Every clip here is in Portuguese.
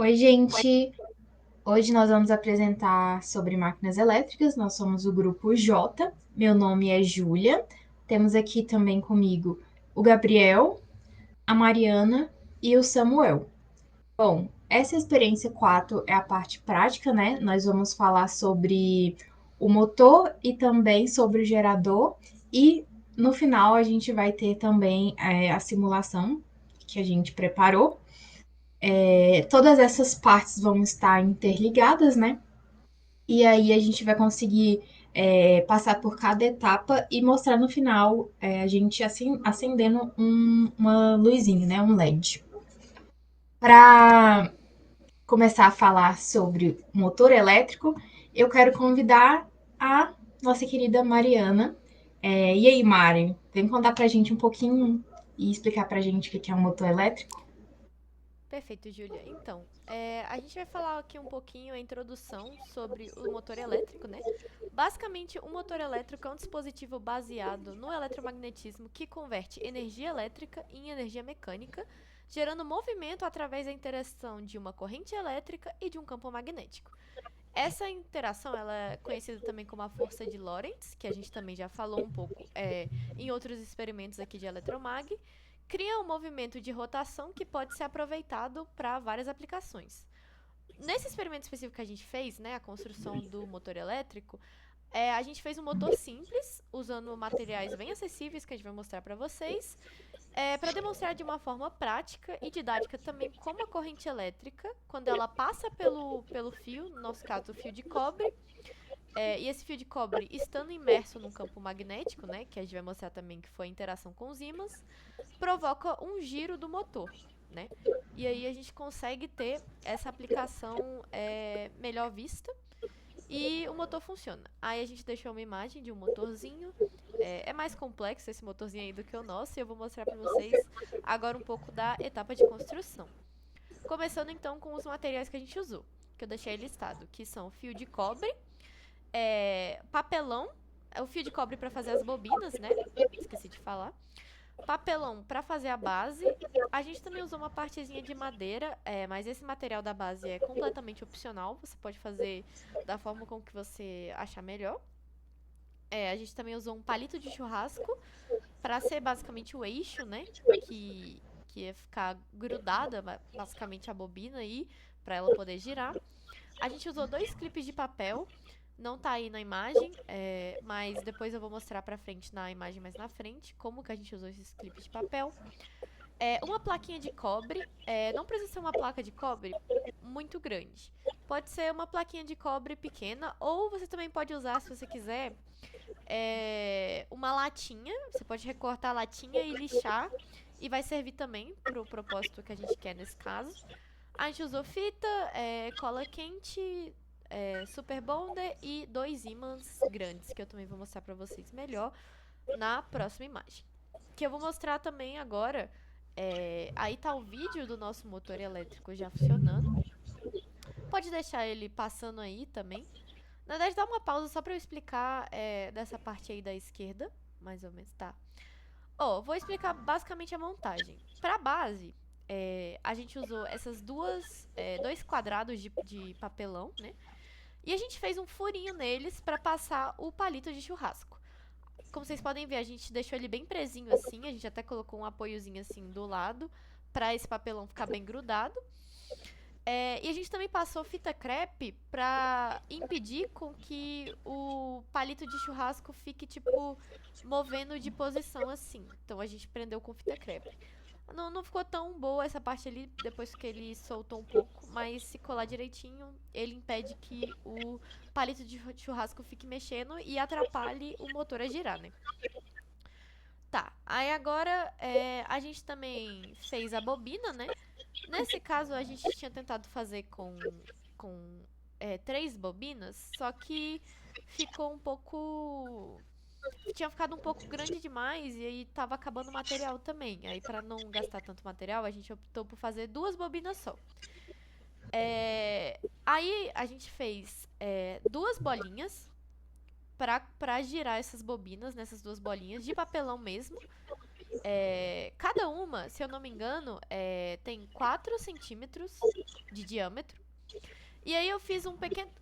Oi, gente! Hoje nós vamos apresentar sobre máquinas elétricas. Nós somos o grupo J. Meu nome é Júlia. Temos aqui também comigo o Gabriel, a Mariana e o Samuel. Bom, essa experiência 4 é a parte prática, né? Nós vamos falar sobre o motor e também sobre o gerador. E no final a gente vai ter também a simulação que a gente preparou. Todas essas partes vão estar interligadas, né? E aí a gente vai conseguir passar por cada etapa e mostrar no final a gente assim acendendo uma luzinha, né? Um LED. Para começar a falar sobre motor elétrico, eu quero convidar a nossa querida Mariana. E aí, Mari, vem contar pra gente um pouquinho e explicar pra gente o que é um motor elétrico? Perfeito, Júlia. Então, a gente vai falar aqui um pouquinho a introdução sobre o motor elétrico, né? Basicamente, o motor elétrico é um dispositivo baseado no eletromagnetismo que converte energia elétrica em energia mecânica, gerando movimento através da interação de uma corrente elétrica e de um campo magnético. Essa interação ela é conhecida também como a força de Lorentz, que a gente também já falou um pouco em outros experimentos aqui de eletromag, cria um movimento de rotação que pode ser aproveitado para várias aplicações. Nesse experimento específico que a gente fez, né, a construção do motor elétrico, a gente fez um motor simples, usando materiais bem acessíveis que a gente vai mostrar para vocês, para demonstrar de uma forma prática e didática também como a corrente elétrica, quando ela passa pelo fio, no nosso caso o fio de cobre, e esse fio de cobre estando imerso num campo magnético, né, que a gente vai mostrar também que foi a interação com os ímãs, provoca um giro do motor, né? E aí a gente consegue ter essa aplicação melhor vista e o motor funciona. Aí a gente deixou uma imagem de um motorzinho. É mais complexo esse motorzinho aí do que o nosso e eu vou mostrar para vocês agora um pouco da etapa de construção. Começando então com os materiais que a gente usou, que eu deixei listado, que são fio de cobre, papelão, o fio de cobre para fazer as bobinas, né? Esqueci de falar. Papelão para fazer a base. A gente também usou uma partezinha de madeira, mas esse material da base é completamente opcional. Você pode fazer da forma como que você achar melhor. A gente também usou um palito de churrasco para ser basicamente o eixo, né? Que ia ficar grudada, basicamente a bobina aí, para ela poder girar. A gente usou dois clipes de papel. Não tá aí na imagem, mas depois eu vou mostrar pra frente na imagem mais na frente como que a gente usou esses clipes de papel. Uma plaquinha de cobre. Não precisa ser uma placa de cobre muito grande. Pode ser uma plaquinha de cobre pequena, ou você também pode usar, se você quiser, uma latinha. Você pode recortar a latinha e lixar, e vai servir também para o propósito que a gente quer nesse caso. A gente usou fita, cola quente, super bonder e dois ímãs grandes, que eu também vou mostrar para vocês melhor na próxima imagem. Que eu vou mostrar também agora. Aí tá o vídeo do nosso motor elétrico já funcionando. Pode deixar ele passando aí também. Na verdade, dá uma pausa só pra eu explicar dessa parte aí da esquerda, mais ou menos, tá? Vou explicar basicamente a montagem. Pra base, a gente usou essas dois quadrados de papelão, né? E a gente fez um furinho neles pra passar o palito de churrasco. Como vocês podem ver, a gente deixou ele bem presinho assim. A gente até colocou um apoiozinho assim do lado pra esse papelão ficar bem grudado. E a gente também passou fita crepe pra impedir com que o palito de churrasco fique, tipo, movendo de posição assim. Então a gente prendeu com fita crepe. Não ficou tão boa essa parte ali depois que ele soltou um pouco, mas se colar direitinho, ele impede que o palito de churrasco fique mexendo e atrapalhe o motor a girar, né? Tá, aí agora a gente também fez a bobina, né? Nesse caso, a gente tinha tentado fazer com três bobinas, só que ficou um pouco. Tinha ficado um pouco grande demais e aí tava acabando o material também. Aí, pra não gastar tanto material, a gente optou por fazer duas bobinas só. Aí a gente fez duas bolinhas pra girar essas bobinas, nessas duas bolinhas, de papelão mesmo. Cada uma, se eu não me engano, tem 4 centímetros de diâmetro. E aí eu fiz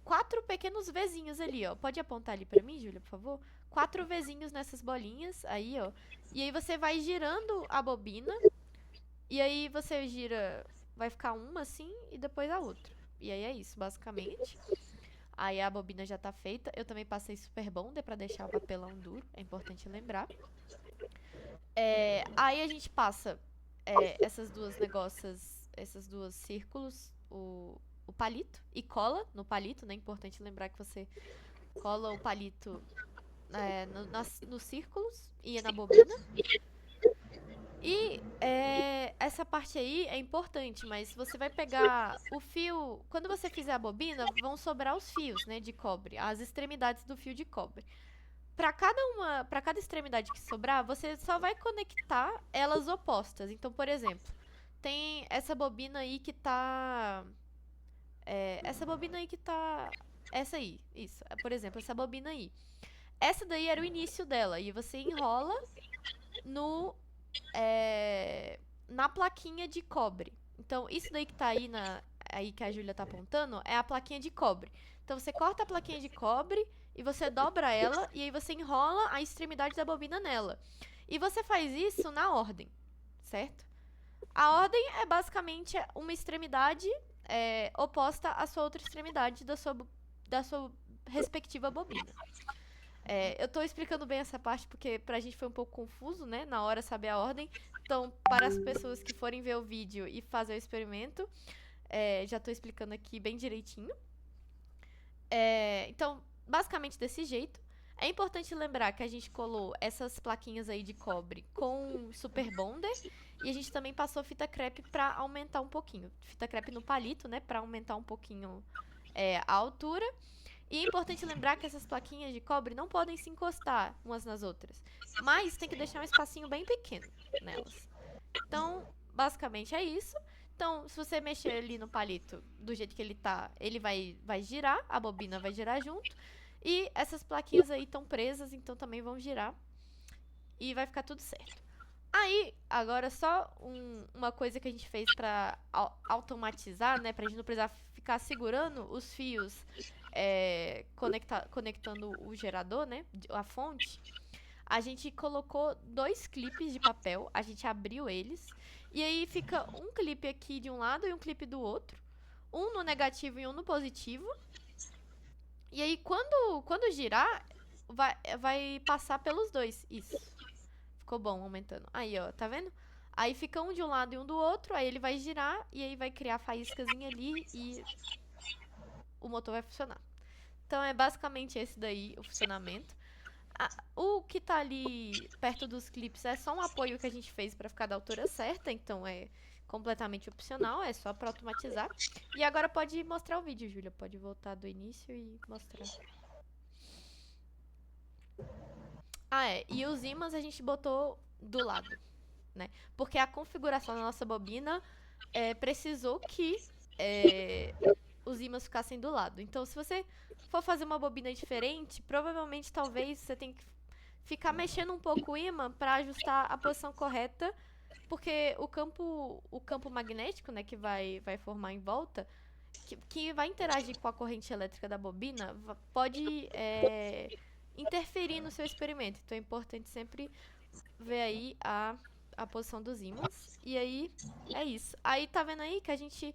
4 pequenos Vzinhos ali, ó. Pode apontar ali pra mim, Júlia, por favor? 4 Vzinhos nessas bolinhas, aí, ó. E aí você vai girando a bobina. E aí você gira, vai ficar uma assim e depois a outra. E aí é isso, basicamente. Aí a bobina já tá feita. Eu também passei super bonder pra deixar o papelão duro, é importante lembrar. Aí a gente passa essas duas negócios, esses dois círculos, o palito e cola no palito, né? É importante lembrar que você cola o palito nos círculos e na bobina. E essa parte aí é importante, mas você vai pegar o fio. Quando você fizer a bobina, vão sobrar os fios, né, de cobre, as extremidades do fio de cobre. Para cada extremidade que sobrar, você só vai conectar elas opostas. Então, por exemplo, tem essa bobina aí que tá. Essa bobina aí que tá. Essa aí, isso. Por exemplo, essa bobina aí. Essa daí era o início dela. E você enrola no na plaquinha de cobre. Então, isso daí que tá aí que a Júlia tá apontando é a plaquinha de cobre. Então, você corta a plaquinha de cobre e você dobra ela e aí você enrola a extremidade da bobina nela. E você faz isso na ordem, certo? A ordem é basicamente uma extremidade oposta à sua outra extremidade da sua respectiva bobina. Eu tô explicando bem essa parte porque pra gente foi um pouco confuso, né? Na hora saber a ordem. Então, para as pessoas que forem ver o vídeo e fazer o experimento, já tô explicando aqui bem direitinho. Então, basicamente desse jeito. É importante lembrar que a gente colou essas plaquinhas aí de cobre com super bonder e a gente também passou fita crepe pra aumentar um pouquinho. Fita crepe no palito, né? Pra aumentar um pouquinho a altura. E é importante lembrar que essas plaquinhas de cobre não podem se encostar umas nas outras. Mas tem que deixar um espacinho bem pequeno nelas. Então, basicamente é isso. Então, se você mexer ali no palito do jeito que ele tá, ele vai girar, a bobina vai girar junto. E essas plaquinhas aí estão presas, então também vão girar. E vai ficar tudo certo. Aí, agora só uma coisa que a gente fez pra automatizar, né? Pra gente não precisar ficar segurando os fios conectando o gerador, né? A fonte. A gente colocou 2 clipes de papel, a gente abriu eles. E aí fica um clipe aqui de um lado e um clipe do outro. Um no negativo e um no positivo. E aí, quando girar, vai passar pelos dois. Isso. Ficou bom, aumentando. Aí, ó, tá vendo? Aí fica um de um lado e um do outro, aí ele vai girar e aí vai criar faíscazinha ali e o motor vai funcionar. Então é basicamente esse daí o funcionamento. O que tá ali perto dos clipes é só um apoio que a gente fez pra ficar da altura certa, então é completamente opcional, é só pra automatizar. E agora pode mostrar o vídeo, Júlia. Pode voltar do início e mostrar. E os ímãs a gente botou do lado, né? Porque a configuração da nossa bobina precisou que os ímãs ficassem do lado. Então, se você for fazer uma bobina diferente, provavelmente, talvez, você tenha que ficar mexendo um pouco o ímã para ajustar a posição correta, porque o campo magnético, né, que vai formar em volta, que vai interagir com a corrente elétrica da bobina, pode interferir no seu experimento. Então, é importante sempre ver aí a posição dos ímãs. E aí, é isso. Aí, tá vendo aí que a gente...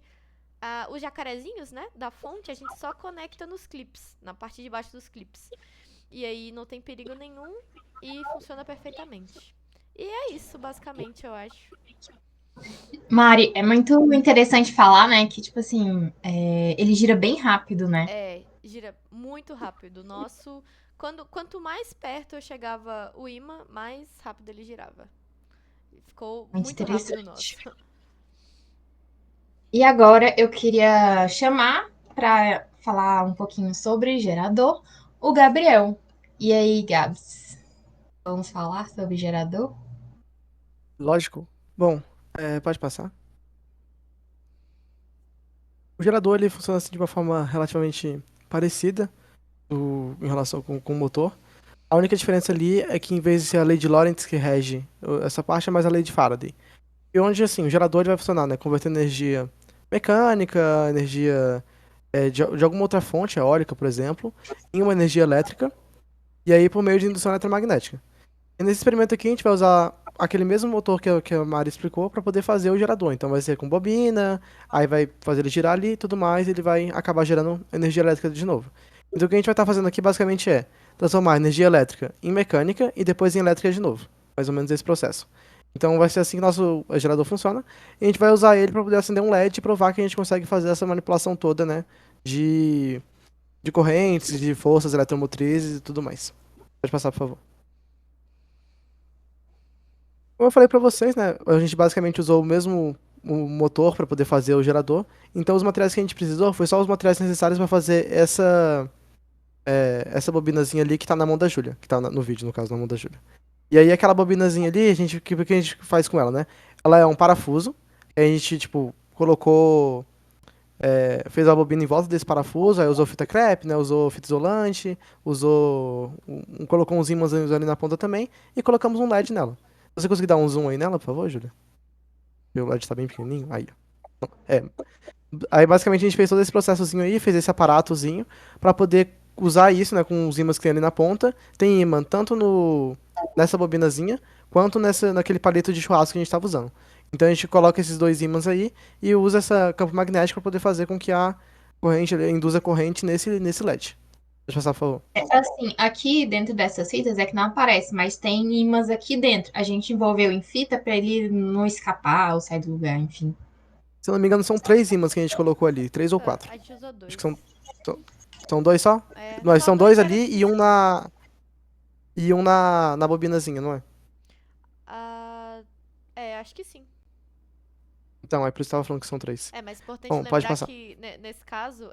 os jacarezinhos, né, da fonte, a gente só conecta nos clips, na parte de baixo dos clips. E aí não tem perigo nenhum e funciona perfeitamente. E é isso, basicamente, eu acho. Mari, é muito interessante falar, né, que, tipo assim, ele gira bem rápido, né? Gira muito rápido. O nosso, quanto mais perto eu chegava o imã, mais rápido ele girava. Ficou Muito muito rápido o nosso. interessante. E agora eu queria chamar para falar um pouquinho sobre gerador o Gabriel. E aí, Gabs, vamos falar sobre gerador? Lógico. Bom, pode passar. O gerador ele funciona assim, de uma forma relativamente parecida em relação com o motor. A única diferença ali é que em vez de ser a lei de Lorentz que rege essa parte, é mais a lei de Faraday. E onde, assim, o gerador ele vai funcionar, né? Convertendo energia mecânica, energia de alguma outra fonte, eólica, por exemplo, em uma energia elétrica, e aí por meio de indução eletromagnética. E nesse experimento aqui a gente vai usar aquele mesmo motor que a Mari explicou para poder fazer o gerador. Então vai ser com bobina, aí vai fazer ele girar ali e tudo mais, e ele vai acabar gerando energia elétrica de novo. Então o que a gente vai estar fazendo aqui basicamente é transformar energia elétrica em mecânica e depois em elétrica de novo. Mais ou menos esse processo. Então vai ser assim que nosso gerador funciona. E a gente vai usar ele para poder acender um LED e provar que a gente consegue fazer essa manipulação toda, né? De, de correntes, de forças eletromotrizes e tudo mais. Pode passar, por favor. Como eu falei pra vocês, né? A gente basicamente usou o mesmo o motor para poder fazer o gerador. Então os materiais que a gente precisou foi só os materiais necessários para fazer essa bobinazinha ali que tá na mão da Júlia, que tá no vídeo, no caso, na mão da Júlia. E aí aquela bobinazinha ali, o que a gente faz com ela, né? Ela é um parafuso, a gente, tipo, colocou, fez a bobina em volta desse parafuso, aí usou fita crepe, né? Usou fita isolante, colocou uns ímãs ali na ponta também, e colocamos um LED nela. Você conseguir dar um zoom aí nela, por favor, Júlia? Meu LED tá bem pequenininho. Aí, ó. Aí basicamente a gente fez todo esse processozinho aí, fez esse aparatozinho pra poder usar isso, né, com os ímãs que tem ali na ponta. Tem ímã tanto nessa bobinazinha quanto naquele palito de churrasco que a gente tava usando. Então a gente coloca esses dois ímãs aí e usa essa campo magnético pra poder fazer com que a corrente induza corrente nesse LED. Deixa eu passar, por favor. Assim, aqui dentro dessas fitas é que não aparece, mas tem ímãs aqui dentro. A gente envolveu em fita para ele não escapar ou sair do lugar, enfim. Se eu não me engano, são três ímãs que a gente colocou ali, três ou quatro. A gente usou Acho que dois. são dois só? Não, Só são dois dois era ali e um suficiente. na bobinazinha, não é? Ah, acho que sim. Então, é por isso que eu tava falando que são três. Mas é importante Bom, pode lembrar passar. que nesse caso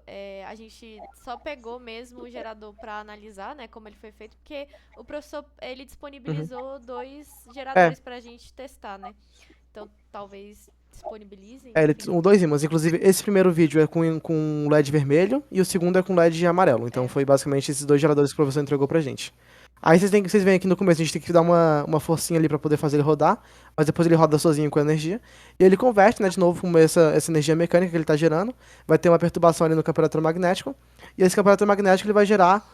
a gente só pegou mesmo o gerador para analisar, né, como ele foi feito, porque o professor ele Uhum. disponibilizou dois É, geradores para a gente testar, né? Então talvez disponibilizem, ele enfim. são dois ímãs. Inclusive, esse primeiro vídeo é com LED vermelho e o segundo é com LED amarelo. Então, É. foi basicamente esses dois geradores que o professor entregou pra gente. Aí vocês veem aqui no começo, a gente tem que dar uma forcinha ali pra poder fazer ele rodar, mas depois ele roda sozinho com a energia. E ele converte, né, de novo com essa energia mecânica que ele tá gerando. Vai ter uma perturbação ali no campo eletromagnético. E esse campo eletromagnético ele vai gerar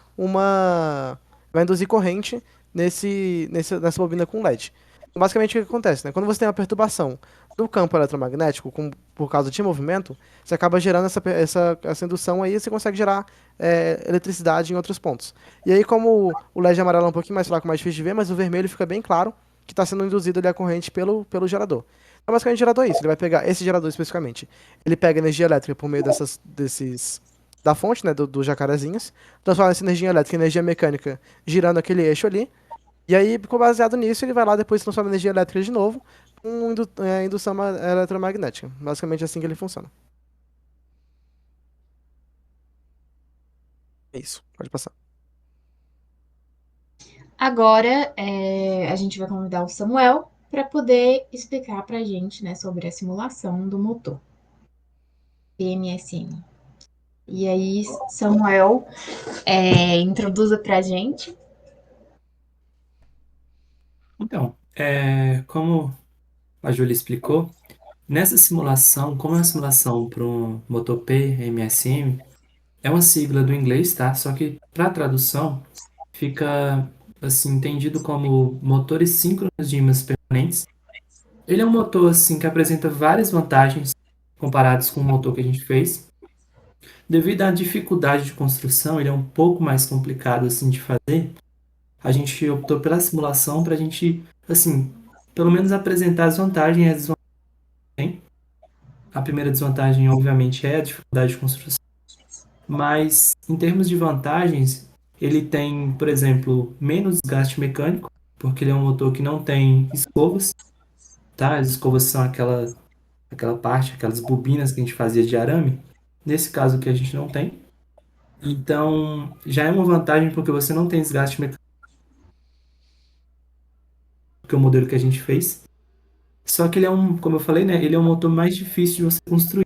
vai induzir corrente nessa bobina com LED. Basicamente, o que acontece, né? Quando você tem uma perturbação do campo eletromagnético, por causa de movimento, você acaba gerando essa indução aí e você consegue gerar eletricidade em outros pontos. E aí, como o LED amarelo é um pouquinho mais fraco, mais difícil de ver, mas o vermelho fica bem claro que está sendo induzido ali a corrente pelo gerador. Então, basicamente, o gerador é isso. Ele vai pegar, esse gerador especificamente, ele pega energia elétrica por meio da fonte, né, dos jacarezinhos, transforma essa energia elétrica em energia mecânica girando aquele eixo ali, e aí, baseado nisso, ele vai lá depois transforma energia elétrica de novo com indução eletromagnética. Basicamente é assim que ele funciona. É isso, pode passar. Agora, a gente vai convidar o Samuel para poder explicar para a gente, né, sobre a simulação do motor PMSM. E aí, Samuel, introduza para a gente. Então, como a Júlia explicou, nessa simulação, como é uma simulação para um motor PMSM, é uma sigla do inglês, tá? Só que para tradução fica assim entendido como motores síncronos de ímãs permanentes. Ele é um motor assim que apresenta várias vantagens comparados com o motor que a gente fez. Devido à dificuldade de construção, ele é um pouco mais complicado assim de fazer. A gente optou pela simulação para a gente, assim, pelo menos apresentar as vantagens e as desvantagens que tem. A primeira desvantagem, obviamente, é a dificuldade de construção, mas em termos de vantagens, ele tem, por exemplo, menos desgaste mecânico, porque ele é um motor que não tem escovas, tá? As escovas são aquela parte, aquelas bobinas que a gente fazia de arame. Nesse caso aqui a gente não tem. Então, já é uma vantagem porque você não tem desgaste mecânico, que é o modelo que a gente fez. Só que ele é como eu falei, né? Ele é um motor mais difícil de você construir,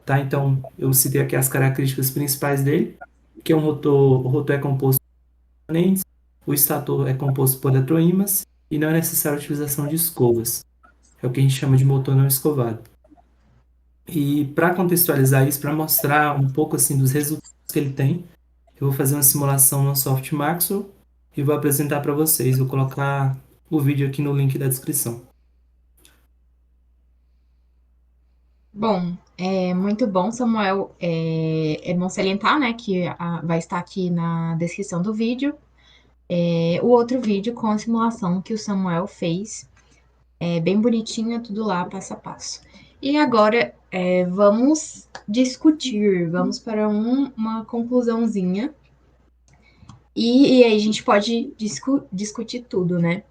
tá? Então, eu citei aqui as características principais dele, que é o rotor é composto de componentes, O estator é composto por eletroímãs e não é necessária a utilização de escovas. É o que a gente chama de motor não escovado. E para contextualizar isso, para mostrar um pouco assim dos resultados que ele tem, eu vou fazer uma simulação no Soft Maxwell e vou apresentar para vocês. Vou colocar o vídeo aqui no link da descrição. Bom, é muito bom, Samuel. É bom salientar, né, que vai estar aqui na descrição do vídeo, o outro vídeo com a simulação que o Samuel fez. É bem bonitinho, é tudo lá, passo a passo. E agora, vamos discutir, vamos para uma conclusãozinha. E aí a gente pode discutir tudo, né?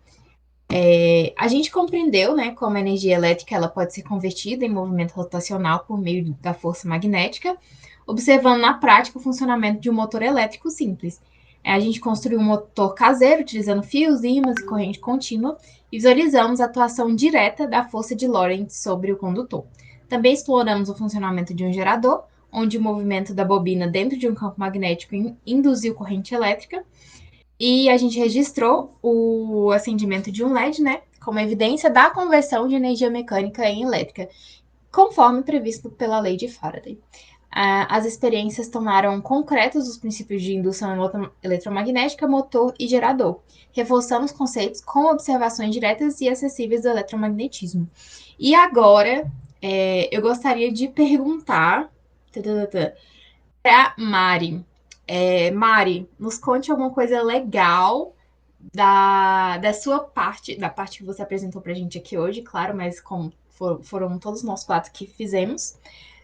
A gente compreendeu, né, como a energia elétrica ela pode ser convertida em movimento rotacional por meio da força magnética, observando na prática o funcionamento de um motor elétrico simples. A gente construiu um motor caseiro utilizando fios, ímãs e corrente contínua e visualizamos a atuação direta da força de Lorentz sobre o condutor. Também exploramos o funcionamento de um gerador, onde o movimento da bobina dentro de um campo magnético induziu corrente elétrica. E a gente registrou o acendimento de um LED, né, como evidência da conversão de energia mecânica em elétrica, conforme previsto pela lei de Faraday. As experiências tornaram concretos os princípios de indução eletromagnética, motor e gerador, reforçando os conceitos com observações diretas e acessíveis do eletromagnetismo. E agora, eu gostaria de perguntar para Mari. Mari, nos conte alguma coisa legal da sua parte, da parte que você apresentou para a gente aqui hoje, claro, mas como foram todos nós quatro que fizemos.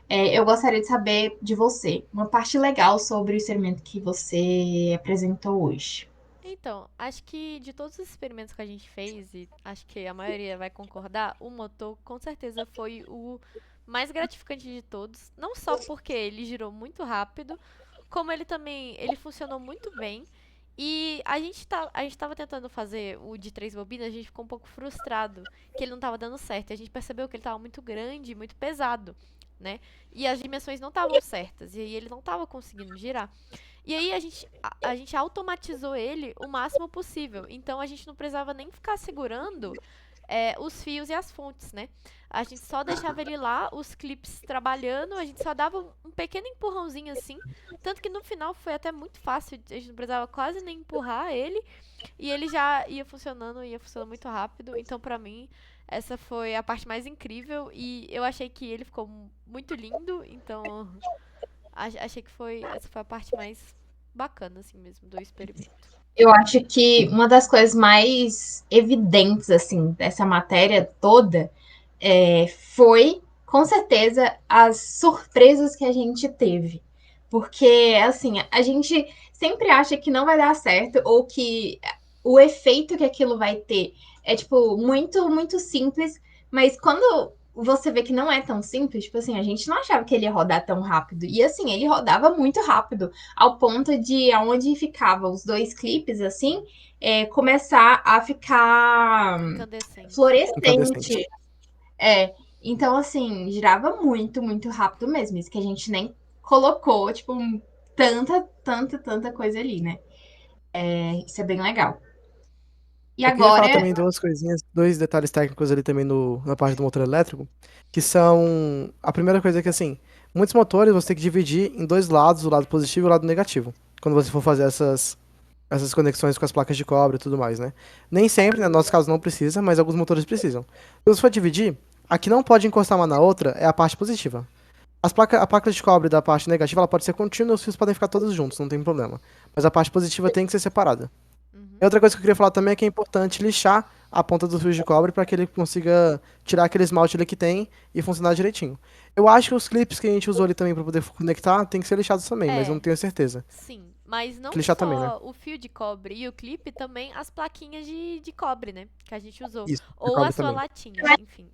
Eu gostaria de saber de você uma parte legal sobre o experimento que você apresentou hoje. Então, acho que de todos os experimentos que a gente fez, e acho que a maioria vai concordar, o motor com certeza foi o mais gratificante de todos. Não só porque ele girou muito rápido, como ele funcionou muito bem. E a gente tava tentando fazer o de 3 bobinas, a gente ficou um pouco frustrado que ele não tava dando certo. E a gente percebeu que ele tava muito grande, muito pesado, né? E as dimensões não estavam certas, e aí ele não tava conseguindo girar. E aí a gente automatizou ele o máximo possível. Então a gente não precisava nem ficar segurando os fios e as fontes, né? A gente só deixava ele lá, os clips trabalhando, a gente só dava um pequeno empurrãozinho assim. Tanto que no final foi até muito fácil, a gente não precisava quase nem empurrar ele. E ele já ia funcionando muito rápido. Então pra mim, essa foi a parte mais incrível. E eu achei que ele ficou muito lindo. Então achei que essa foi a parte mais bacana, assim mesmo, do experimento. Eu acho que uma das coisas mais evidentes, assim, dessa matéria toda foi, com certeza, as surpresas que a gente teve. Porque, assim, a gente sempre acha que não vai dar certo ou que o efeito que aquilo vai ter é, tipo, muito, muito simples. Mas quando você vê que não é tão simples, tipo assim, a gente não achava que ele ia rodar tão rápido. E, assim, ele rodava muito rápido, ao ponto de aonde ficavam os dois clipes, assim, começar a ficar Incandescente. Incandescente. fluorescente. Então, assim, girava muito, muito rápido mesmo. Isso que a gente nem colocou, tipo, tanta, tanta, tanta coisa ali, né? Isso é bem legal. E Eu queria falar agora, também duas coisinhas, dois detalhes técnicos ali também na parte do motor elétrico, que são. A primeira coisa é que, assim, muitos motores você tem que dividir em dois lados, o lado positivo e o lado negativo, quando você for fazer essas conexões com as placas de cobre e tudo mais, né? Nem sempre, né, no nosso caso não precisa, mas alguns motores precisam. Se você for dividir, a que não pode encostar uma na outra é a parte positiva. A placa de cobre da parte negativa ela pode ser contínua, os fios podem ficar todos juntos, não tem problema. Mas a parte positiva tem que ser separada. Uhum. E outra coisa que eu queria falar também é que é importante lixar a ponta dos fios de cobre para que ele consiga tirar aquele esmalte ali que tem e funcionar direitinho. Eu acho que os clipes que a gente usou ali também para poder conectar tem que ser lixados também, mas eu não É, tenho certeza. sim. Mas Tem não que lixar também, né? só o fio de cobre e o clipe, também as plaquinhas de cobre, né? Que a gente usou. Isso, de Ou a cobre sua também. latinha, enfim.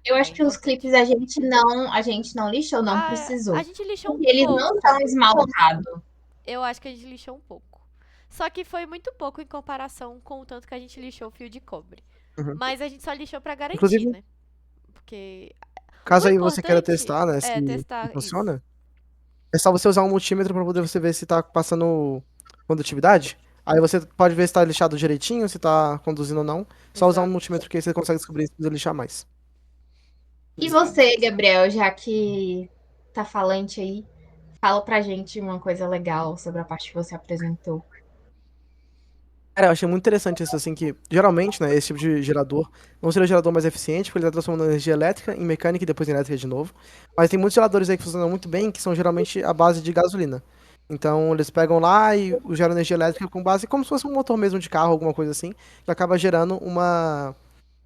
eu É acho que os importante. clipes a gente não lixou, não A precisou. gente lixou um Porque eles não pouco. estão esmaltados. Eu acho que a gente lixou um pouco. Só que foi muito pouco em comparação com o tanto que a gente lixou o fio de cobre. Uhum. Mas a gente só lixou pra garantir, Inclusive, né? Porque o caso aí você queira importante testar, né, é se testar isso. funciona, é só você usar um multímetro para poder você ver se tá passando condutividade. Aí você pode ver se tá lixado direitinho, se tá conduzindo ou não. Só usar um Exato. multímetro que aí você consegue descobrir se precisa lixar mais. E você, Gabriel, já que tá falante aí, fala pra gente uma coisa legal sobre a parte que você apresentou. Cara, eu achei muito interessante isso, assim, que geralmente, né, esse tipo de gerador não seria o gerador mais eficiente, porque ele tá transformando energia elétrica em mecânica e depois em elétrica de novo. Mas tem muitos geradores aí que funcionam muito bem, que são geralmente a base de gasolina. Então, eles pegam lá e geram energia elétrica com base, como se fosse um motor mesmo de carro, alguma coisa assim, que acaba gerando uma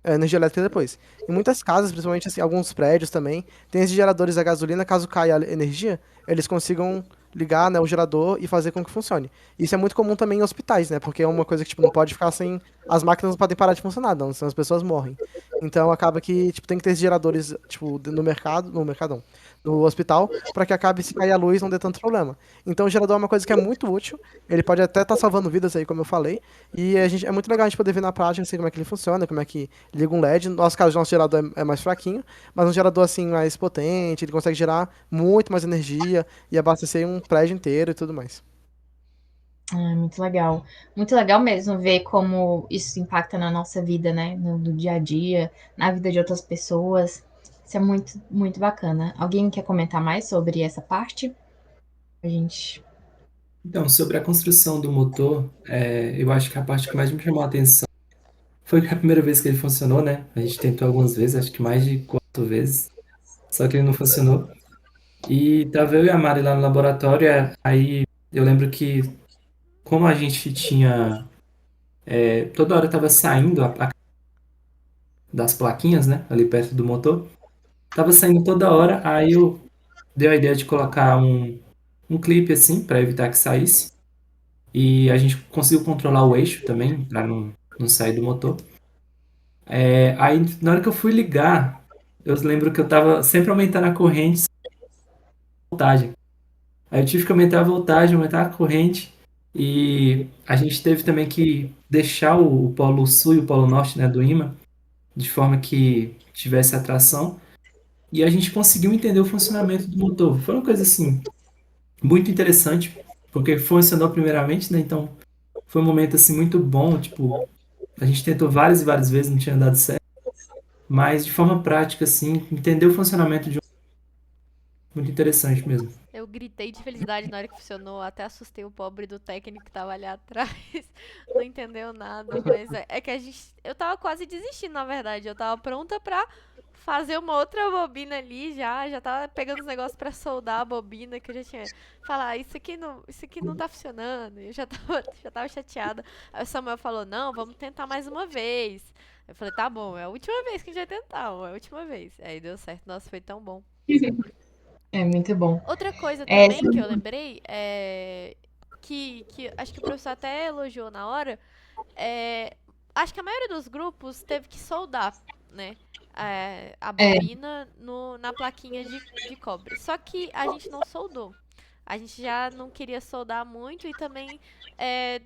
energia elétrica depois. Em muitas casas, principalmente assim, alguns prédios também, tem esses geradores a gasolina, caso caia a energia, eles consigam ligar, né, o gerador e fazer com que funcione. Isso é muito comum também em hospitais, né? Porque é uma coisa que tipo não pode ficar sem as máquinas não podem parar de funcionar, não, senão as pessoas morrem. Então acaba que tipo tem que ter esses geradores tipo no mercado, no mercado não, no hospital, para que acabe se cair a luz não dê tanto problema. Então o gerador é uma coisa que é muito útil, ele pode até estar salvando vidas aí, como eu falei, e a gente é muito legal a gente poder ver na prática assim como é que ele funciona, como é que liga um LED. No nosso caso, o nosso gerador é mais fraquinho, mas um gerador assim mais potente, ele consegue gerar muito mais energia e abastecer um prédio inteiro e tudo mais. Ah, muito legal. Muito legal mesmo ver como isso impacta na nossa vida, né? No dia a dia, na vida de outras pessoas. Isso é muito, muito bacana. Alguém quer comentar mais sobre essa parte? A gente. Então, sobre a construção do motor, eu acho que a parte que mais me chamou a atenção foi a primeira vez que ele funcionou, né? A gente tentou algumas vezes, acho que mais de 4 vezes, só que ele não funcionou. E tava eu e a Mari lá no laboratório, aí eu lembro que como a gente tinha, toda hora tava saindo das plaquinhas, né? Ali perto do motor, tava saindo toda hora, aí eu dei a ideia de colocar um clipe assim, para evitar que saísse. E a gente conseguiu controlar o eixo também, para não sair do motor. Aí, na hora que eu fui ligar, eu lembro que eu tava sempre aumentando a corrente e a voltagem. Aí eu tive que aumentar a voltagem, aumentar a corrente. E a gente teve também que deixar o polo sul e o polo norte, né, do ímã, de forma que tivesse atração. E a gente conseguiu entender o funcionamento do motor. Foi uma coisa assim, muito interessante, porque funcionou primeiramente, né? Então foi um momento assim muito bom, tipo, a gente tentou várias e várias vezes, não tinha dado certo, mas de forma prática assim, entender o funcionamento de um muito interessante mesmo. Eu gritei de felicidade na hora que funcionou, até assustei o pobre do técnico que tava ali atrás. Não entendeu nada, mas é que a gente. Eu tava quase desistindo, na verdade. Eu tava pronta pra fazer uma outra bobina ali já. Já tava pegando os negócios pra soldar a bobina, que eu já tinha. Falar, isso aqui não tá funcionando. Eu já tava chateada. Aí o Samuel falou: não, vamos tentar mais uma vez. Eu falei: tá bom, é a última vez que a gente vai tentar, é a última vez. Aí deu certo, nossa, foi tão bom. É muito bom. Outra coisa É, também que eu lembrei é que acho que o professor até elogiou na hora. É, acho que a maioria dos grupos teve que soldar, né? A bobina na plaquinha de cobre. Só que a gente não soldou. A gente já não queria soldar muito e também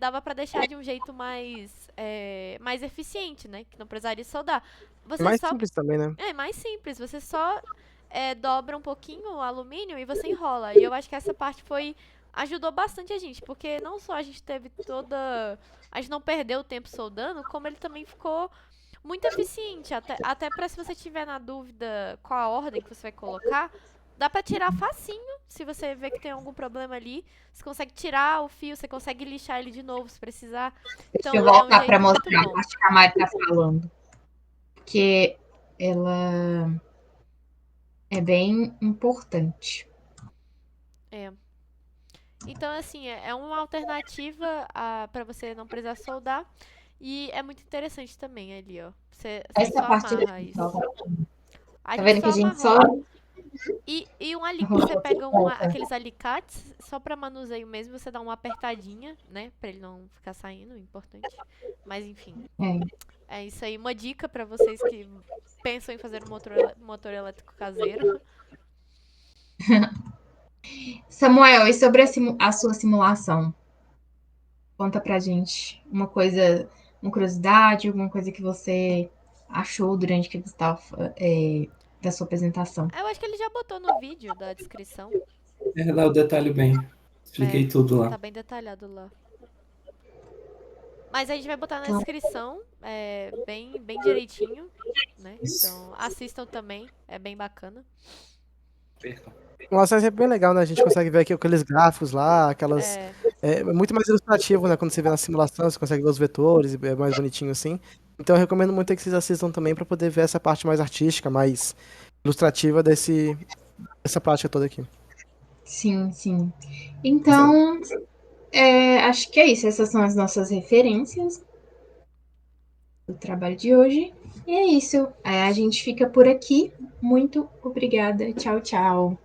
dava pra deixar de um jeito mais eficiente, né? Que não precisaria soldar. É Você mais só simples também, né? é mais simples, você só dobra um pouquinho o alumínio e você enrola. E eu acho que essa parte ajudou bastante a gente, porque não só a gente teve toda. A gente não perdeu o tempo soldando, como ele também ficou muito eficiente. Até pra se você tiver na dúvida qual a ordem que você vai colocar, dá pra tirar facinho. Se você vê que tem algum problema ali, você consegue tirar o fio, você consegue lixar ele de novo se precisar. deixa eu Então é um voltar para jeito muito mostrar a bom. parte que a Mari está falando, porque ela é bem importante. É. Então, assim, é uma alternativa para você não precisar soldar. E é muito interessante também ali, ó. Você Essa só parte amarra daqui, ó, isso. A tá gente vendo só que a gente amarrou. só Você arrumou por pega conta. aqueles alicates, só pra manuseio mesmo, você dá uma apertadinha, né? Pra ele não ficar saindo, importante. Mas enfim, É. é isso aí. Uma dica pra vocês que pensam em fazer um motor elétrico caseiro. Samuel, e sobre a sua simulação? Conta pra gente uma coisa, uma curiosidade, alguma coisa que você achou durante que você estava da sua apresentação. Eu acho que ele já botou no vídeo da descrição. É lá o detalhe bem. É, Expliquei tudo tá lá. bem detalhado lá. Mas a gente vai botar na Então, descrição, bem direitinho, né? Então, assistam também, é bem bacana. Nossa, é sempre bem legal, né? A gente consegue ver aqui aqueles gráficos lá, aquelas. É, É muito mais ilustrativo, né? Quando você vê na simulação, você consegue ver os vetores, é mais bonitinho assim. Então eu recomendo muito que vocês assistam também para poder ver essa parte mais artística, mais ilustrativa dessa prática toda aqui. sim, sim. Exato. Então, acho que é isso. Essas são as nossas referências do trabalho de hoje. E é isso. A gente fica por aqui. Muito obrigada. Tchau, tchau.